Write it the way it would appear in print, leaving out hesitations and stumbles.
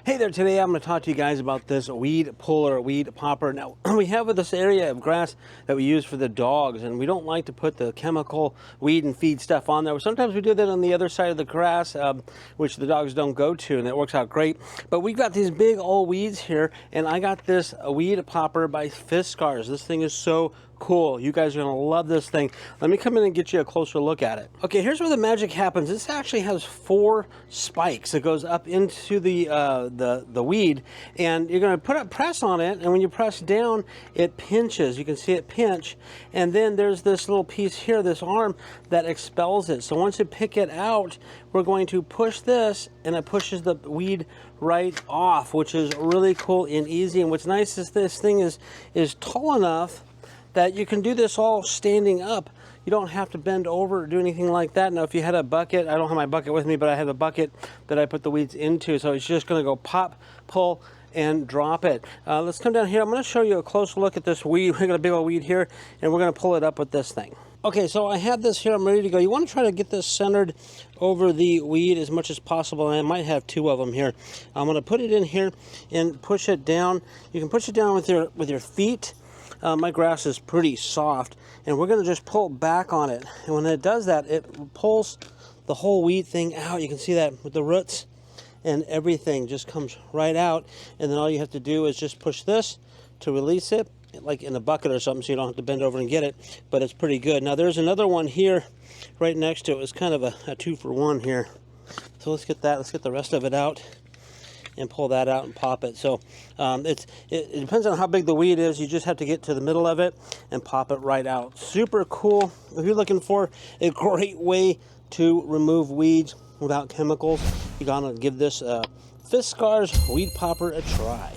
Hey there, today I'm going to talk to you guys about this weed puller, weed popper. Now, we have this area of grass that we use for the dogs, and we don't like to put the chemical weed and feed stuff on there. Sometimes we do that on the other side of the grass, which the dogs don't go to, and it works out great. But we've got these big old weeds here, and I got this weed popper by Fiskars. This thing is so cool. You guys are going to love this thing. Let me come in and get you a closer look at it. Okay, here's where the magic happens. This actually has 4 spikes that goes up into the weed, and you're going to press on it, and when you press down, it pinches. You can see it pinch, and then there's this little piece here, this arm, that expels it. So once you pick it out, we're going to push this, and it pushes the weed right off, which is really cool and easy. And what's nice is this thing is tall enough that you can do this all standing up. You don't have to bend over or do anything like that. Now, if you had a bucket, I don't have my bucket with me, but I have a bucket that I put the weeds into. So it's just gonna go pop, pull, and drop it. Let's come down here. I'm gonna show you a close look at this weed. We got a big old weed here, and we're gonna pull it up with this thing. Okay, so I have this here, I'm ready to go. You wanna try to get this centered over the weed as much as possible. I might have 2 of them here. I'm gonna put it in here and push it down. You can push it down with your feet. My grass is pretty soft, and we're going to just pull back on it. And when it does that, it pulls the whole weed thing out. You can see that with the roots and everything just comes right out. And then all you have to do is just push this to release it, like in a bucket or something, so you don't have to bend over and get it. But it's pretty good. Now there's another one here right next to it. It's kind of a 2-for-1 here. So let's get that. Let's get the rest of it out and pull that out and pop it. So it depends on how big the weed is. You just have to get to the middle of it and pop it right out. Super cool. If you're looking for a great way to remove weeds without chemicals, you're gonna give this Fiskars weed popper a try.